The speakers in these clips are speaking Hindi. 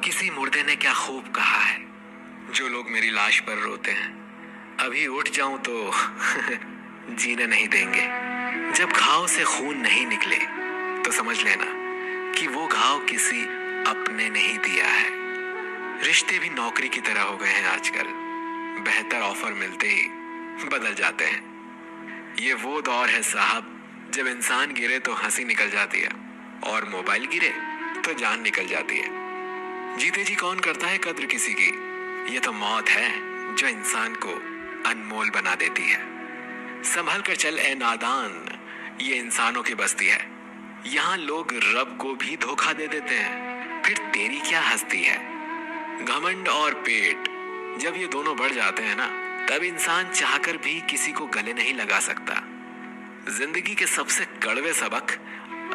किसी मुर्दे ने क्या खूब कहा है, जो लोग मेरी लाश पर रोते हैं अभी उठ जाऊं तो जीने नहीं देंगे। जब घाव से खून नहीं निकले तो समझ लेना कि वो घाव किसी अपने ने ही दिया है। रिश्ते भी नौकरी की तरह हो गए हैं आजकल, बेहतर ऑफर मिलते ही बदल जाते हैं। ये वो दौर है साहब जब इंसान गिरे तो हंसी निकल जाती है और मोबाइल गिरे तो जान निकल जाती है। जीते जी कौन करता है कद्र किसी की, ये तो मौत है जो इंसान को अनमोल बना देती है। संभल कर चल ए नादान, ये इंसानों की बस्ती है। यहाँ लोग रब को भी धोखा दे देते हैं, फिर तेरी क्या हस्ती है। घमंड और पेट जब ये दोनों बढ़ जाते हैं ना, तब इंसान चाहकर भी किसी को गले नहीं लगा सकता। जिंदगी के सबसे कड़वे सबक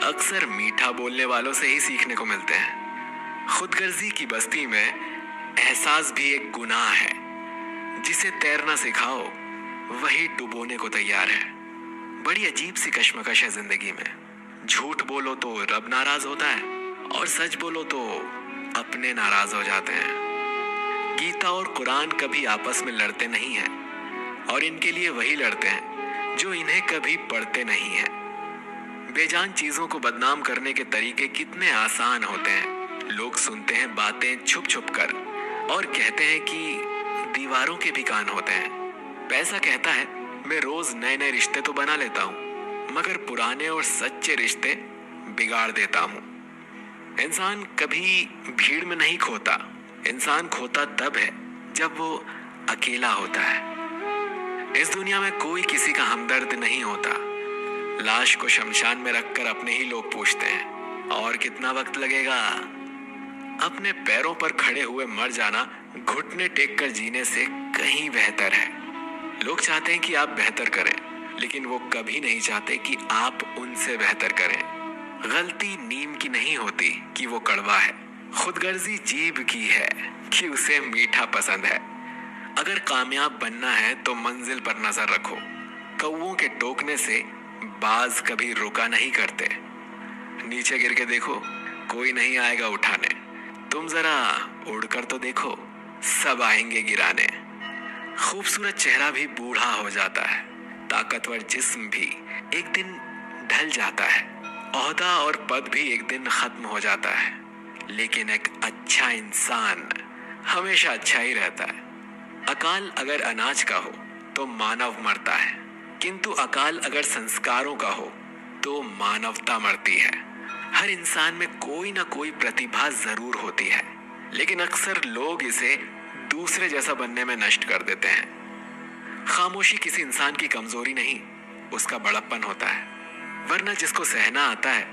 अक्सर मीठा बोलने वालों से ही सीखने को मिलते हैं। खुदगर्जी की बस्ती में एहसास भी एक गुनाह है। जिसे तैरना सिखाओ वही डुबोने को तैयार है। बड़ी अजीब सी कश्मकश है जिंदगी में। झूठ बोलो तो रब नाराज होता है और सच बोलो तो अपने नाराज हो जाते हैं। गीता और कुरान कभी आपस में लड़ते नहीं हैं और इनके लिए वही लड़ते हैं जो इन्हें कभी पढ़ते नहीं हैं। बेजान चीजों को बदनाम करने के तरीके कितने आसान होते हैं। लोग सुनते हैं बातें छुप छुप कर और कहते हैं कि दीवारों के भी कान होते हैं। पैसा कहता है मैं रोज नए नए रिश्ते तो बना लेता हूँ, मगर पुराने और सच्चे रिश्ते बिगाड़ देता हूँ। इंसान कभी भीड़ में नहीं खोता, इंसान खोता तब है जब वो अकेला होता है। इस दुनिया में कोई किसी का हमदर्द नहीं होता। लाश को शमशान में रखकर अपने ही लोग पूछते हैं और कितना वक्त लगेगा। अपने पैरों पर खड़े हुए मर जाना घुटने टेक कर जीने से कहीं बेहतर है। लोग चाहते हैं कि आप बेहतर करें, लेकिन वो कभी नहीं चाहते कि आप उनसे बेहतर करें। गलती नीम की नहीं होती कि वो कड़वा है, खुदगर्जी जीभ की है कि उसे मीठा पसंद है। अगर कामयाब बनना है तो मंजिल पर नजर रखो। कौवों के टोकने से बाज कभी रुका नहीं करते। नीचे गिर के देखो, कोई नहीं आएगा उठाने। तुम जरा उड़कर तो देखो, सब आएंगे गिराने। खूबसूरत चेहरा भी बूढ़ा हो जाता है, ताकतवर जिस्म भी एक दिन ढल जाता है, ओहदा और पद भी एक दिन खत्म हो जाता है, लेकिन एक अच्छा इंसान हमेशा अच्छा ही रहता है। अकाल अगर अनाज का हो तो मानव मरता है, किंतु अकाल अगर संस्कारों का हो तो मानवता मरती है। हर इंसान में कोई ना कोई प्रतिभा जरूर होती है, लेकिन अक्सर लोग इसे दूसरे जैसा बनने में नष्ट कर देते हैं। खामोशी किसी इंसान की कमजोरी नहीं, उसका बड़प्पन होता है। वरना जिसको सहना आता है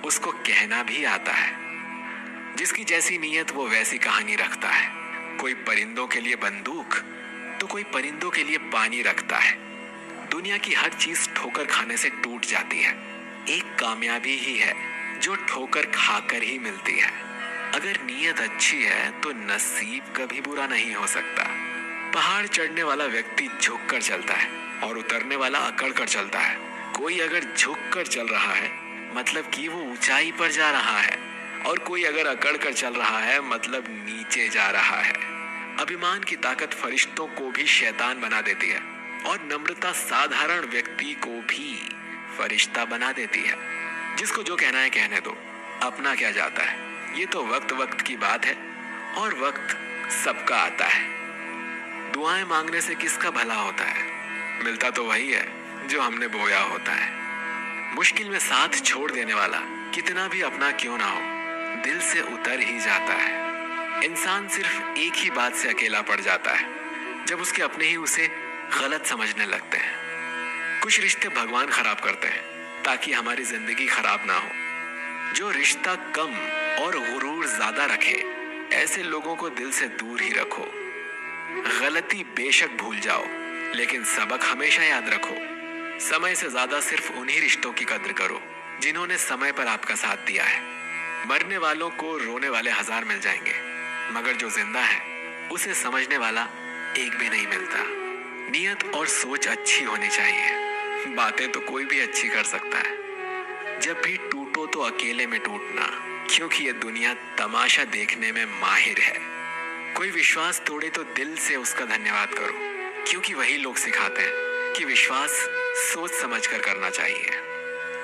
उसको कहना भी आता है। जिसकी जैसी नीयत वो वैसी कहानी रखता है। कोई परिंदों के लिए बंदूक तो कोई परिंदों के लिए पानी रखता है। दुनिया की हर चीज ठोकर खाने से टूट जाती है। एक कामयाबी ही है जो ठोकर खाकर ही मिलती है। अगर नीयत अच्छी है तो नसीब कभी बुरा नहीं हो सकता। पहाड़ चढ़ने वाला व्यक्ति झुक कर चलता है और उतरने वाला अकड़ कर चलता है। कोई अगर झुक कर चल रहा है मतलब कि वो ऊंचाई पर जा रहा है, और कोई अगर अकड़ कर चल रहा है मतलब नीचे जा रहा है। अभिमान की ताकत फरिश्तों को भी शैतान बना देती है और नम्रता साधारण व्यक्ति को भी फरिश्ता बना देती है। जिसको जो कहना है कहने दो, अपना क्या जाता है। ये तो वक्त वक्त की बात है और वक्त सबका आता है। दुआएं मांगने से किसका भला होता है, मिलता तो वही है जो हमने बोया होता है। मुश्किल में साथ छोड़ देने वाला कितना भी अपना क्यों ना हो, दिल से उतर ही जाता है। इंसान सिर्फ एक ही बात से अकेला पड़ जाता है, जब उसके अपने ही उसे गलत समझने लगते हैं। कुछ रिश्ते भगवान खराब करते हैं ताकि हमारी जिंदगी खराब ना हो। जो रिश्ता कम और गुरूर ज्यादा रखे, ऐसे लोगों को दिल से दूर ही रखो। गलती बेशक भूल जाओ, लेकिन सबक हमेशा याद रखो। समय से ज्यादा सिर्फ उन्हीं रिश्तों की कद्र करो जिन्होंने समय पर आपका साथ दिया है। मरने वालों को रोने वाले 1000 मिल जाएंगे, मगर जो जिंदा है उसे समझने वाला एक भी नहीं मिलता। नियत और सोच अच्छी होनी चाहिए। बातें तो कोई भी अच्छी कर सकता है। जब भी टूटो तो अकेले में टूटना, क्योंकि ये दुनिया तमाशा देखने में माहिर है। कोई विश्वास तोड़े तो दिल से उसका धन्यवाद करो, क्योंकि वही लोग सिखाते हैं कि विश्वास सोच समझ कर करना चाहिए।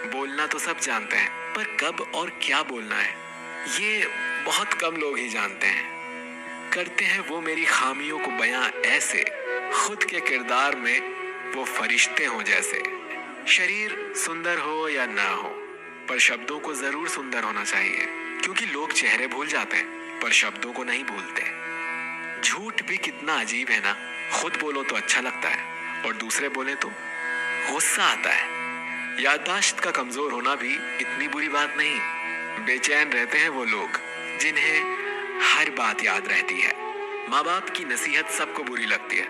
बोलना तो सब जानते हैं, पर कब और क्या बोलना है ये बहुत कम लोग ही जानते हैं। करते हैं वो मेरी खामियों को बयां ऐसे, खुद के किरदार में वो फरिश्ते हों जैसे। शरीर सुंदर हो या ना हो, पर शब्दों को जरूर सुंदर होना चाहिए, क्योंकि लोग चेहरे भूल जाते हैं पर शब्दों को नहीं भूलते। झूठ भी कितना अजीब है ना, खुद बोलो तो अच्छा लगता है और दूसरे बोले तो गुस्सा आता है। याददाश्त का कमजोर होना भी इतनी बुरी बात नहीं। बेचैन रहते हैं वो लोग जिन्हें हर बात याद रहती है। माँ बाप की नसीहत सबको बुरी लगती है,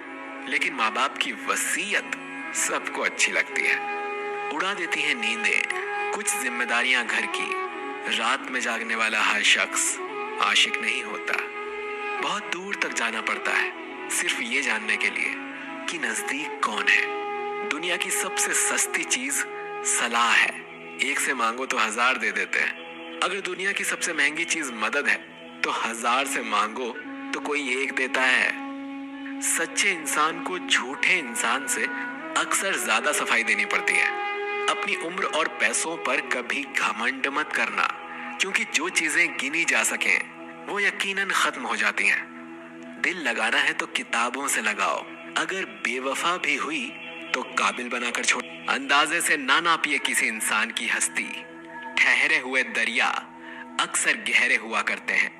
लेकिन माँ बाप की वसीयत सबको अच्छी लगती है। उड़ा देती है नींदें कुछ जिम्मेदारियां घर की। रात में जागने वाला हर शख्स आशिक नहीं होता। बहुत दूर तक जाना पड़ता है सिर्फ ये जानने के लिए कि नजदीक कौन है। दुनिया की सबसे सस्ती चीज सलाह है। एक से मांगो तो 1000 दे देते हैं। अगर दुनिया की सबसे महंगी चीज मदद है तो 1000 से मांगो तो कोई एक देता है। सच्चे इंसान को झूठे इंसान से अक्सर ज्यादा सफाई देनी पड़ती है। अपनी उम्र और पैसों पर कभी घमंड मत करना, क्योंकि जो चीजें गिनी जा सकें वो यकीनन खत्म हो जाती हैं। दिल लगाना है तो किताबों से लगाओ, अगर बेवफा भी हुई तो काबिल बनाकर छोड़। अंदाजे से ना नापिए किसी इंसान की हस्ती। ठहरे हुए दरिया अक्सर गहरे हुआ करते हैं।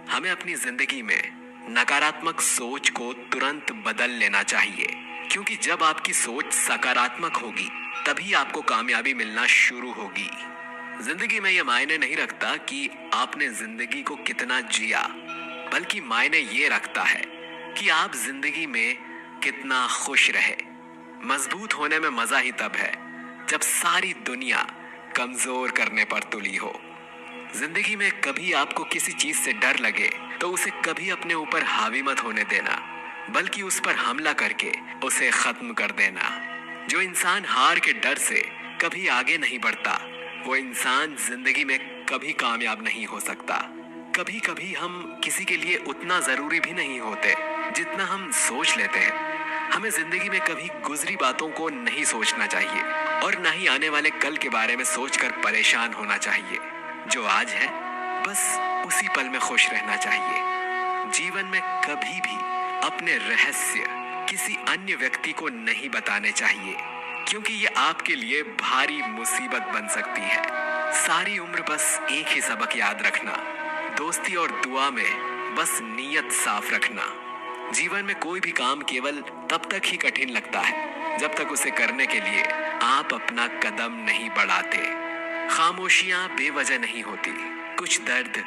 हमें अपनी जिंदगी में नकारात्मक सोच को तुरंत बदल लेना चाहिए, क्योंकि जब आपकी सोच सकारात्मक होगी तभी आपको कामयाबी मिलना शुरू होगी। जिंदगी में यह मायने नहीं रखता कि आपने जिंदगी को कितना जिया, बल्कि मायने ये रखता है कि आप जिंदगी में कितना खुश रहे। मजबूत होने में मजा ही तब है जब सारी दुनिया कमजोर करने पर तुली हो। जिंदगी में कभी आपको किसी चीज से डर लगे तो उसे कभी अपने ऊपर हावी मत होने देना, बल्कि उस पर हमला करके उसे खत्म कर देना। जो इंसान हार के डर से कभी आगे नहीं बढ़ता, वो इंसान जिंदगी में कभी कामयाब नहीं हो सकता। कभी कभी हम किसी के लिए उतना जरूरी भी नहीं होते जितना हम सोच लेते हैं। हमें जिंदगी में कभी गुजरी बातों को नहीं सोचना चाहिए और न ही आने वाले कल के बारे में सोचकर परेशान होना चाहिए। जो आज है बस उसी पल में खुश रहना चाहिए। जीवन में कभी भी अपने रहस्य किसी अन्य व्यक्ति को नहीं बताने चाहिए, क्योंकि ये आपके लिए भारी मुसीबत बन सकती है। सारी उम्र बस एक ही सबक याद रखना, दोस्ती और दुआ में बस नीयत साफ रखना। जीवन में कोई भी काम केवल तब तक ही कठिन लगता है जब तक उसे करने के लिए आप अपना कदम नहीं बढ़ाते। खामोशियां बेवजह नहीं होती, कुछ दर्द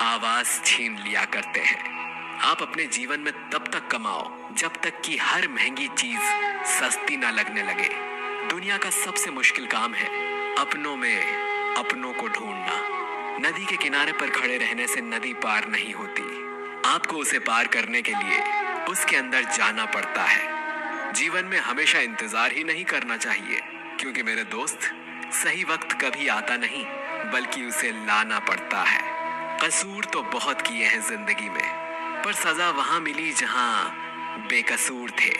आवाज छीन लिया करते हैं। आप अपने जीवन में तब तक कमाओ जब तक कि हर महंगी चीज सस्ती ना लगने लगे। दुनिया का सबसे मुश्किल काम है अपनों में अपनों को ढूंढना। नदी के किनारे पर खड़े रहने से नदी पार नहीं होती, आपको उसे पार करने के लिए उसके अंदर जाना पड़ता है। जीवन में हमेशा इंतजार ही नहीं करना चाहिए, क्योंकि मेरे दोस्त सही वक्त कभी आता नहीं, बल्कि उसे लाना पड़ता है। कसूर तो बहुत किए हैं जिंदगी में, पर सजा वहां मिली जहां बेकसूर थे।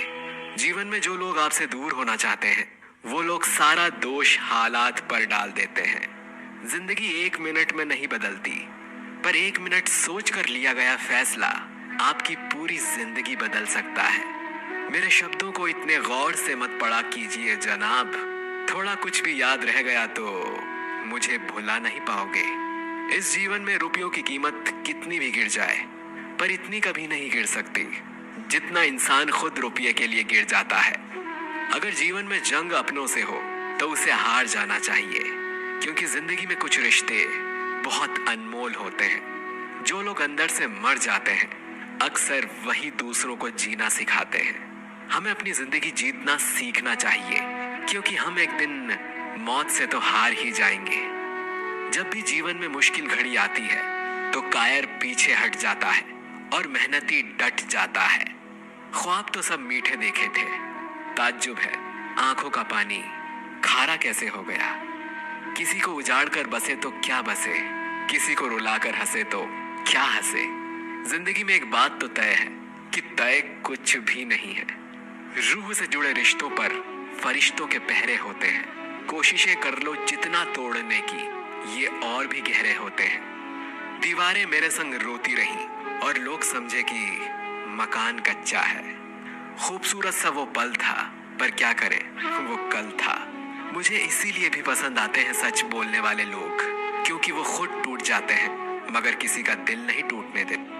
जीवन में जो लोग आपसे दूर होना चाहते हैं वो लोग सारा दोष हालात पर डाल देते हैं। जिंदगी 1 मिनट में नहीं बदलती, पर 1 मिनट सोच कर लिया गया फैसला आपकी पूरी जिंदगी बदल सकता है। मेरे शब्दों को इतने गौर से मत पढ़ा कीजिए जनाब, थोड़ा कुछ भी याद रह गया तो मुझे भुला नहीं पाओगे। इस जीवन में रुपयों की कीमत कितनी भी गिर जाए, पर इतनी कभी नहीं गिर सकती जितना इंसान खुद रुपये के लिए गिर जाता है। अगर जीवन में जंग अपनों से हो तो उसे हार जाना चाहिए, क्योंकि जिंदगी में कुछ रिश्ते बहुत अनमोल होते हैं। जो लोग अंदर से मर जाते हैं अक्सर वही दूसरों को जीना सिखाते हैं। हमें अपनी जिंदगी जीतना सीखना चाहिए, क्योंकि हम एक दिन मौत से तो हार ही जाएंगे। जब भी जीवन में मुश्किल घड़ी आती है तो कायर पीछे हट जाता है और मेहनती डट जाता है। ख्वाब तो सब मीठे देखे थे, ताज्जुब है आंखों का पानी खारा कैसे हो गया। किसी को उजाड़ कर बसे तो क्या बसे, किसी को रुलाकर हंसे तो क्या हंसे। जिंदगी में एक बात तो तय है कि तय कुछ भी नहीं है। रूह से जुड़े रिश्तों पर फरिश्तों के पहरे होते हैं। कोशिशें कर लो जितना तोड़ने की, ये और भी गहरे होते हैं। दीवारें मेरे संग रोती रहीं और लोग समझे कि मकान कच्चा है। खूबसूरत सा वो पल था, पर क्या करें, वो कल था। मुझे इसीलिए भी पसंद आते हैं सच बोलने वाले लोग, क्योंकि वो खुद टूट जाते हैं मगर किसी का दिल नहीं टूटने देते।